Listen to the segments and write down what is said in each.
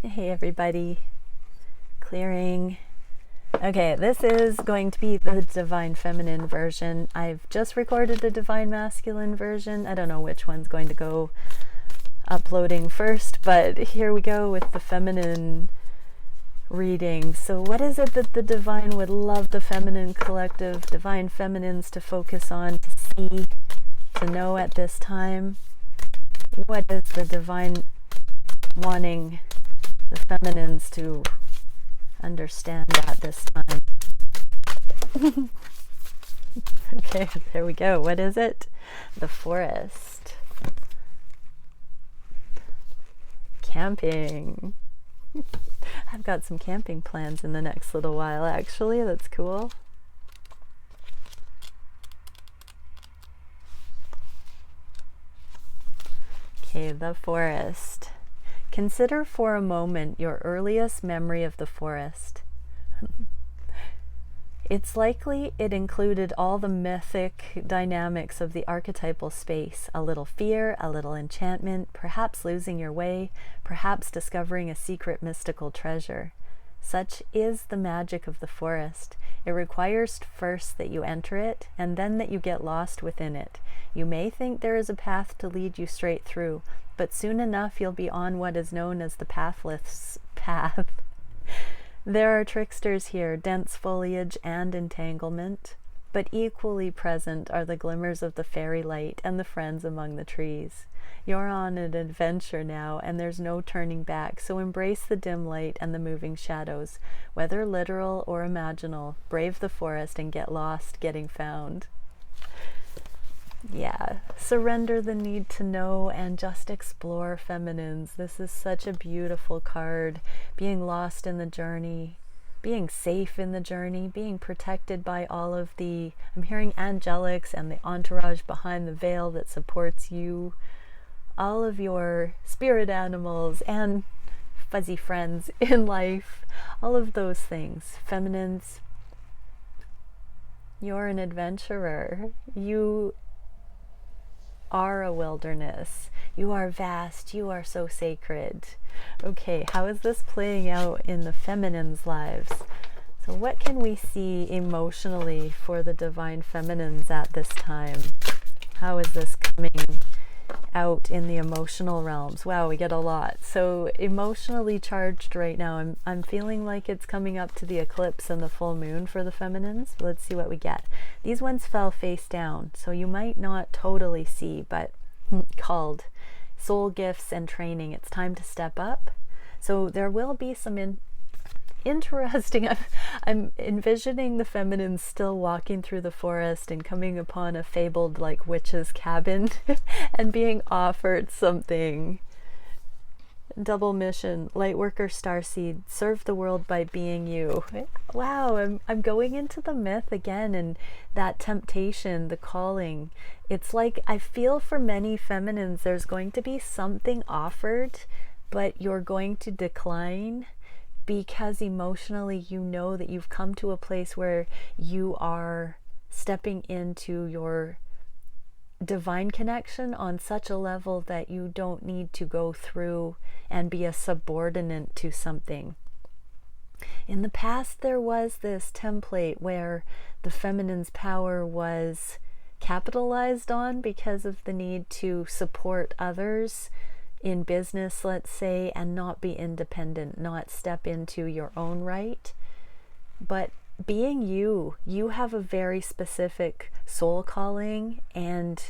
Hey everybody, clearing. Okay, this is going to be the Divine Feminine version. I've just recorded the Divine Masculine version. I don't know which one's going to go uploading first, but here we go with the Feminine reading. So what is it that the Divine would love the Feminine Collective, Divine Feminines to focus on, to see, to know at this time? What is the Divine wanting the feminines to understand at this time? Okay, there we go. What is it? The forest. Camping. I've got some camping plans in the next little while, actually. That's cool. Okay, the forest. Consider for a moment your earliest memory of the forest. It's likely it included all the mythic dynamics of the archetypal space, a little fear, a little enchantment, perhaps losing your way, perhaps discovering a secret mystical treasure. Such is the magic of the forest. It requires first that you enter it, and then that you get lost within it. You may think there is a path to lead you straight through, but soon enough you'll be on what is known as the pathless path. There are tricksters here, dense foliage and entanglement, but equally present are the glimmers of the fairy light and the friends among the trees. You're on an adventure now, and there's no turning back, so embrace the dim light and the moving shadows. Whether literal or imaginal, brave the forest and get lost getting found. Yeah, surrender the need to know and just explore, feminines. This is such a beautiful card. Being lost in the journey, being safe in the journey, being protected by all of the, I'm hearing angelics and the entourage behind the veil that supports you, all of your spirit animals and fuzzy friends in life, all of those things. Feminines, you're an adventurer. You are a wilderness. You are vast. You are so sacred. Okay, how is this playing out in the feminines' lives? So what can we see emotionally for the divine feminines at this time? How is this coming out in the emotional realms? Wow, we get a lot. So emotionally charged right now. I'm feeling like it's coming up to the eclipse and the full moon for the feminines. Let's see what we get. These ones fell face down, so you might not totally see, but called soul gifts and training. It's time to step up. So there will be some interesting, I'm envisioning the feminines still walking through the forest and coming upon a fabled like witch's cabin and being offered something. Double mission, lightworker starseed, serve the world by being you. Wow, I'm going into the myth again, and that temptation, the calling. It's like I feel for many feminines there's going to be something offered, but you're going to decline because emotionally you know that you've come to a place where you are stepping into your divine connection on such a level that you don't need to go through and be a subordinate to something. In the past, there was this template where the feminine's power was capitalized on because of the need to support others in business, let's say, and not be independent, not step into your own right. But being you have a very specific soul calling, and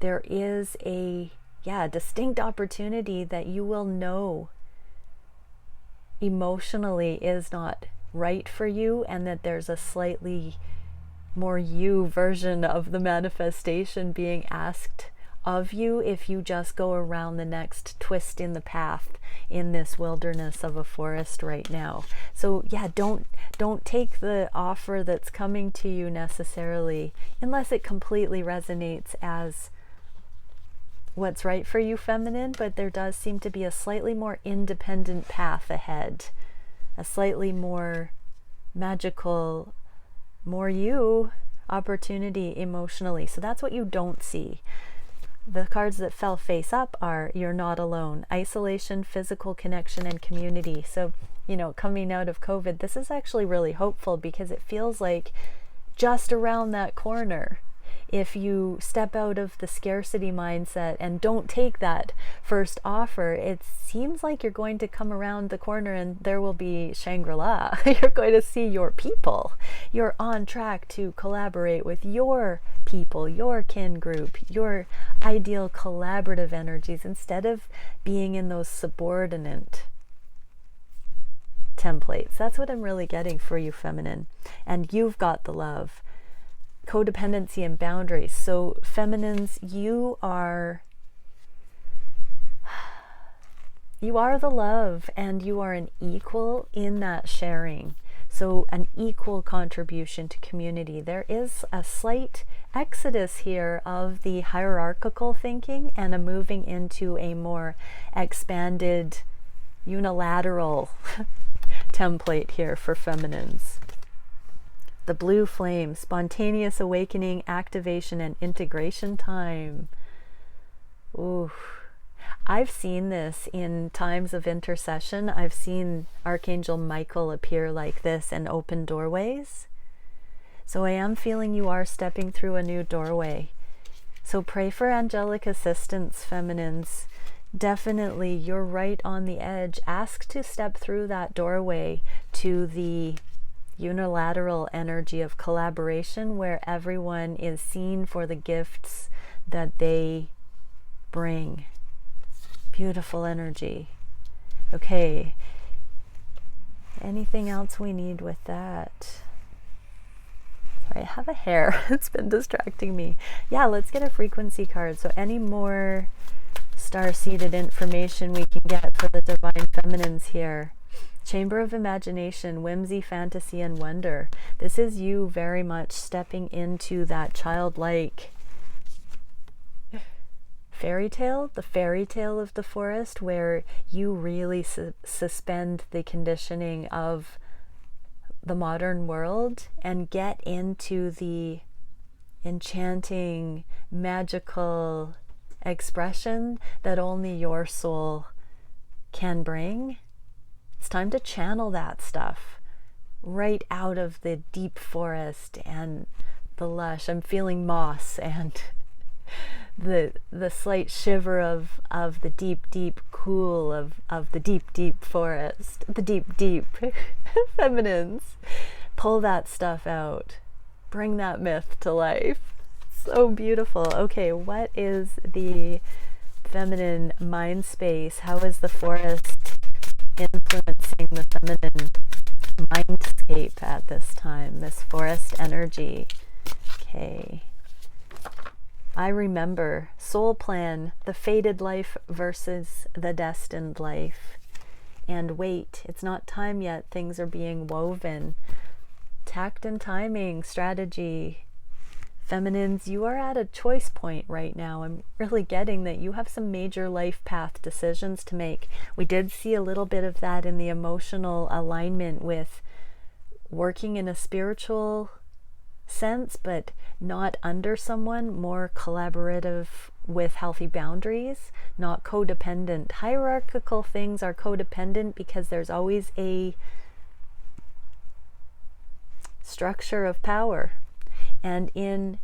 there is a distinct opportunity that you will know emotionally is not right for you, and that there's a slightly more you version of the manifestation being asked of you if you just go around the next twist in the path in this wilderness of a forest right now. So yeah, don't take the offer that's coming to you necessarily unless it completely resonates as what's right for you, feminine, but there does seem to be a slightly more independent path ahead, a slightly more magical, more you opportunity emotionally. So that's what you don't see. the cards that fell face up are you're not alone, isolation, physical connection, and community. So, you know, coming out of COVID, this is actually really hopeful because it feels like just around that corner. If you step out of the scarcity mindset and don't take that first offer, it seems like you're going to come around the corner and there will be Shangri-La. You're going to see your people. You're on track to collaborate with your people, your kin group, your ideal collaborative energies, instead of being in those subordinate templates. That's what I'm really getting for you, feminine. And you've got the love. Codependency and boundaries. So feminines, you are the love, and you are an equal in that sharing. So an equal contribution to community. There is a slight exodus here of the hierarchical thinking and a moving into a more expanded unilateral template here for feminines. The blue flame, spontaneous awakening, activation, and integration time. Ooh. I've seen this in times of intercession. I've seen Archangel Michael appear like this and open doorways. So I am feeling you are stepping through a new doorway. So pray for angelic assistance, feminines. Definitely, you're right on the edge. Ask to step through that doorway to the unilateral energy of collaboration, where everyone is seen for the gifts that they bring. Beautiful energy. Okay, anything else we need with that? Sorry, I have a hair. It's been distracting me. Yeah, let's get a frequency card. So any more star-seeded information we can get for the divine feminines here. Chamber of imagination, whimsy, fantasy, and wonder. This is you very much stepping into that childlike fairy tale, the fairy tale of the forest, where you really suspend the conditioning of the modern world and get into the enchanting, magical expression that only your soul can bring. It's time to channel that stuff right out of the deep forest and the lush. I'm feeling moss and the slight shiver of the deep cool of the deep forest, the deep feminines. Pull that stuff out. Bring that myth to life. So beautiful. Okay, what is the feminine mind space? How is the forest influencing the feminine mindscape at this time, this forest energy? Okay. I remember soul plan, the fated life versus the destined life. And wait, it's not time yet. Things are being woven. Tact and timing, strategy. Feminines, you are at a choice point right now. I'm really getting that you have some major life path decisions to make. We did see a little bit of that in the emotional alignment with working in a spiritual sense, but not under someone, more collaborative with healthy boundaries, not codependent. Hierarchical things are codependent because there's always a structure of power. And in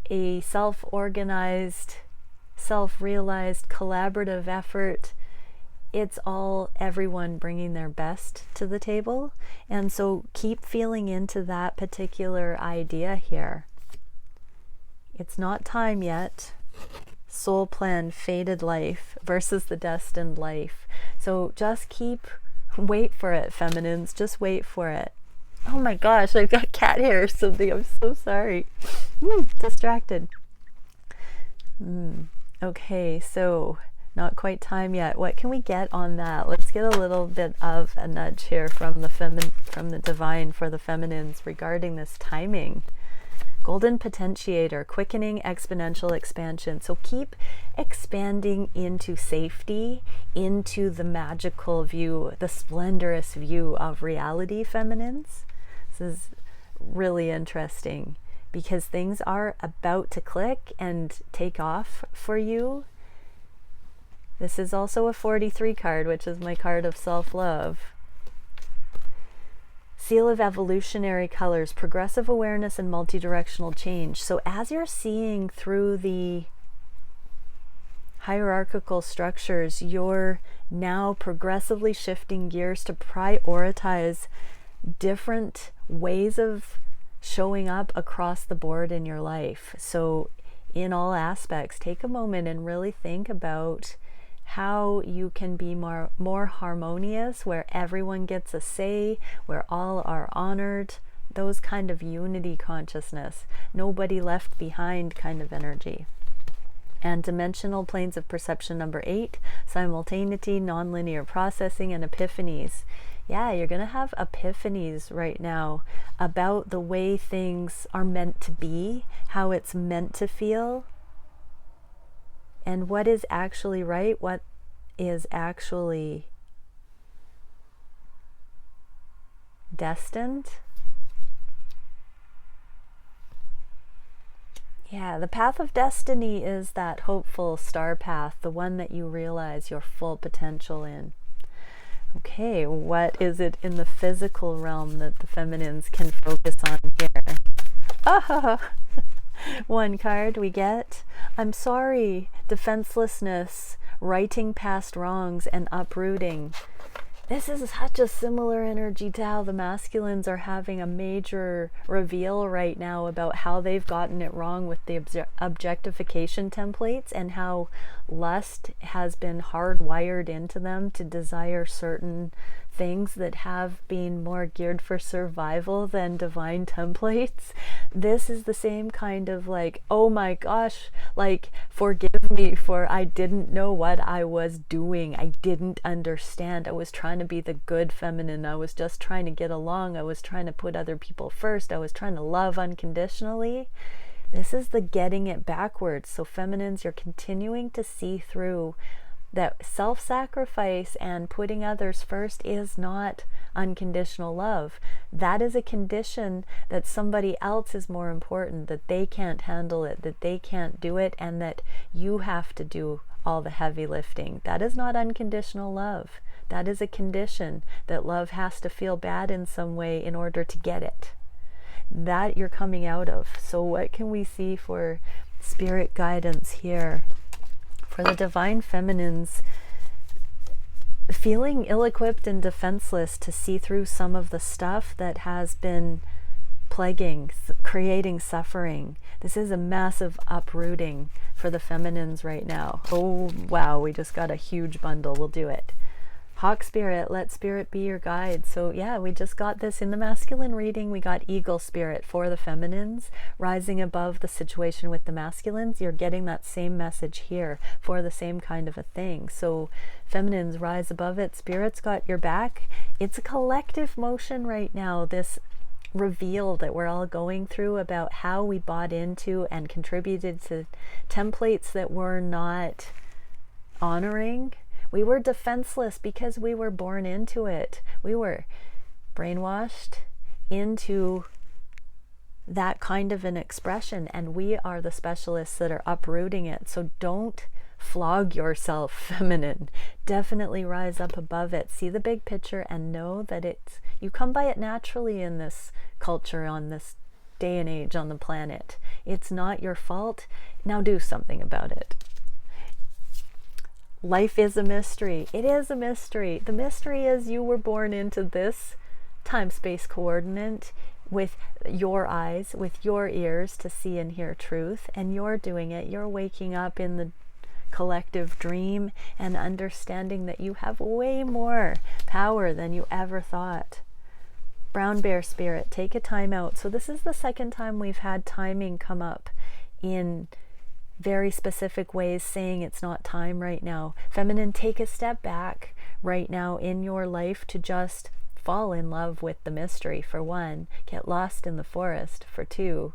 a self-organized, self-realized, collaborative effort, it's all everyone bringing their best to the table. And so keep feeling into that particular idea here. It's not time yet. Soul plan, fated life versus the destined life. So just wait for it, feminines. Just wait for it. Oh my gosh, I've got cat hair or something. I'm so sorry. Distracted. Okay, so not quite time yet. What can we get on that? Let's get a little bit of a nudge here from the divine for the feminines regarding this timing. Golden potentiator, quickening exponential expansion. So keep expanding into safety, into the magical view, the splendorous view of reality, feminines. This is really interesting. because things are about to click and take off for you. This is also a 43 card, which is my card of self-love. Seal of evolutionary colors, progressive awareness and multi-directional change. So as you're seeing through the hierarchical structures, you're now progressively shifting gears to prioritize different ways of showing up across the board in your life. So in all aspects, take a moment and really think about how you can be more harmonious, where everyone gets a say, where all are honored, those kind of unity consciousness, nobody left behind kind of energy. And dimensional planes of perception number 8, simultaneity, nonlinear processing, and epiphanies. Yeah, you're going to have epiphanies right now about the way things are meant to be, how it's meant to feel, and what is actually right, what is actually destined. Yeah, the path of destiny is that hopeful star path, the one that you realize your full potential in. Okay, what is it in the physical realm that the feminines can focus on here? Ah, one card we get, I'm sorry, defenselessness, righting past wrongs, and uprooting. This is such a similar energy to how the masculines are having a major reveal right now about how they've gotten it wrong with the objectification templates, and how lust has been hardwired into them to desire certain things that have been more geared for survival than divine templates. This is the same kind of like, oh my gosh, like, forgive me for I didn't know what I was doing. I didn't understand. I was trying to be the good feminine. I was just trying to get along. I was trying to put other people first. I was trying to love unconditionally. This is the getting it backwards. So feminines, you're continuing to see through that self-sacrifice and putting others first is not unconditional love. That is a condition that somebody else is more important, that they can't handle it, that they can't do it, and that you have to do all the heavy lifting. That is not unconditional love. That is a condition that love has to feel bad in some way in order to get it. That you're coming out of. So what can we see for spirit guidance here? For the divine feminines, feeling ill-equipped and defenseless to see through some of the stuff that has been plaguing, creating suffering. This is a massive uprooting for the feminines right now. Oh, wow, we just got a huge bundle. We'll do it. Hawk spirit, let spirit be your guide. So yeah, we just got this in the masculine reading. We got eagle spirit for the feminines, rising above the situation with the masculines. You're getting that same message here for the same kind of a thing. So feminines, rise above it. Spirit's got your back. It's a collective motion right now, this reveal that we're all going through about how we bought into and contributed to templates that we're not honoring. We were defenseless because we were born into it. We were brainwashed into that kind of an expression, and we are the specialists that are uprooting it. So don't flog yourself, feminine. Definitely rise up above it. See the big picture and know that you come by it naturally in this culture, on this day and age on the planet. It's not your fault. Now do something about it. Life is a mystery. It is a mystery. The mystery is you were born into this time-space coordinate with your eyes, with your ears to see and hear truth, and you're doing it. You're waking up in the collective dream and understanding that you have way more power than you ever thought. Brown bear spirit, take a time out. So this is the second time we've had timing come up in very specific ways, saying it's not time right now. Feminine, take a step back right now in your life to just fall in love with the mystery, for one. Get lost in the forest, for two.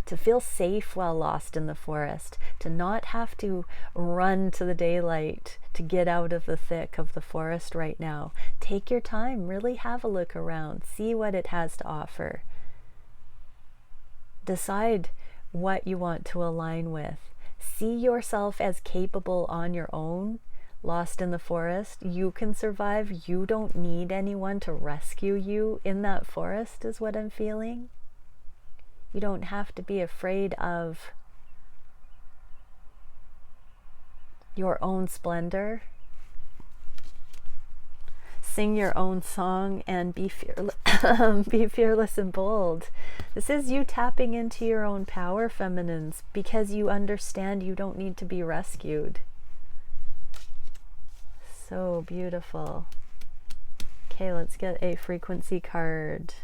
To feel safe while lost in the forest. To not have to run to the daylight to get out of the thick of the forest right now. Take your time. Really have a look around. See what it has to offer. Decide what you want to align with. See yourself as capable on your own. Lost in the forest, you can survive. You don't need anyone to rescue you in that forest, is what I'm feeling. You don't have to be afraid of your own splendor. Sing your own song and be fearless, be fearless and bold. This is you tapping into your own power, feminines, because you understand you don't need to be rescued. So beautiful. Okay, let's get a frequency card.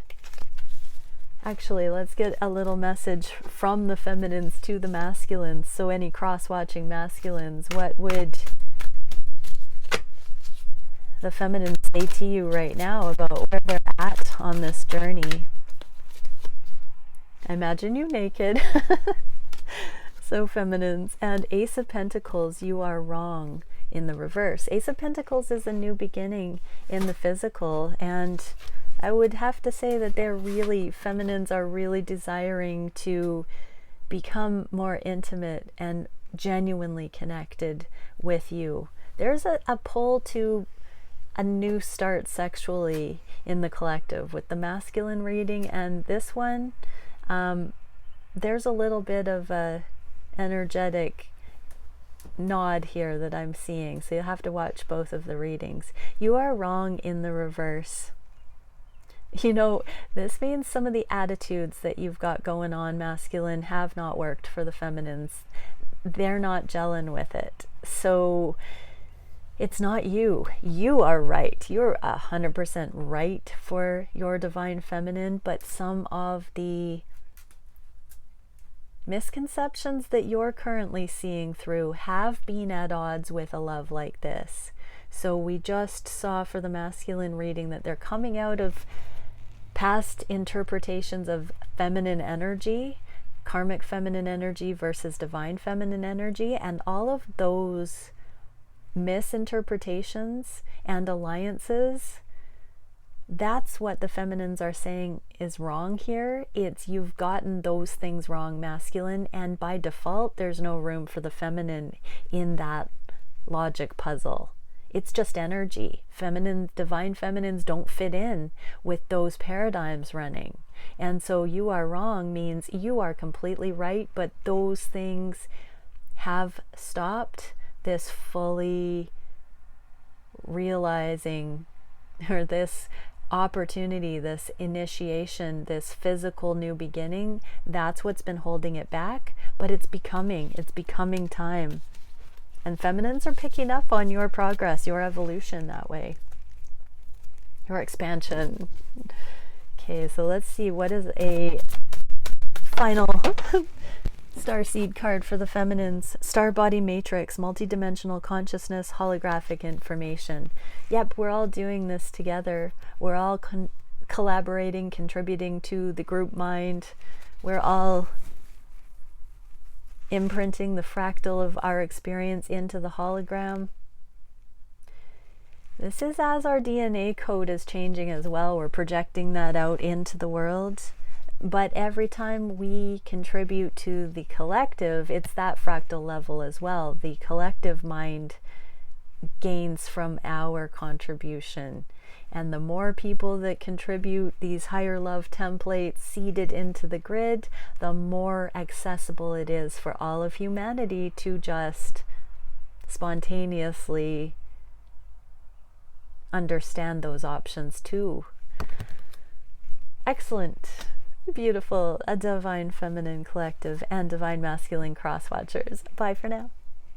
Actually, let's get a little message from the feminines to the masculines. So any cross-watching masculines, what would the feminines say to you right now about where they're at on this journey? I imagine you naked. So feminines. And Ace of Pentacles, you are wrong in the reverse. Ace of Pentacles is a new beginning in the physical, and I would have to say that feminines are really desiring to become more intimate and genuinely connected with you. There's a pull to a new start sexually in the collective with the masculine reading, and this one, there's a little bit of a energetic nod here that I'm seeing, so you'll have to watch both of the readings. You are wrong in the reverse. You know, this means some of the attitudes that you've got going on, masculine, have not worked for the feminines. They're not gelling with it. So it's not you. You are right. You're 100% right for your divine feminine, but some of the misconceptions that you're currently seeing through have been at odds with a love like this. So we just saw for the masculine reading that they're coming out of past interpretations of feminine energy, karmic feminine energy versus divine feminine energy, and all of those misinterpretations and alliances, that's what the feminines are saying is wrong here. It's you've gotten those things wrong, masculine, and by default there's no room for the feminine in that logic puzzle. It's just energy. Feminine, divine feminines don't fit in with those paradigms running. And so you are wrong means you are completely right, but those things have stopped this fully realizing, or this opportunity, this initiation, this physical new beginning. That's what's been holding it back, but it's becoming time. And feminines are picking up on your progress, your evolution that way, your expansion. Okay, so let's see, what is a final Starseed card for the feminines? Star body matrix, multidimensional consciousness, holographic information. Yep, we're all doing this together. We're all collaborating, contributing to the group mind. We're all imprinting the fractal of our experience into the hologram. This is as our DNA code is changing as well. We're projecting that out into the world. But every time we contribute to the collective, it's that fractal level as well. The collective mind gains from our contribution. And the more people that contribute these higher love templates seeded into the grid, the more accessible it is for all of humanity to just spontaneously understand those options too. Excellent. Beautiful. A divine feminine collective and divine masculine cross watchers. Bye for now.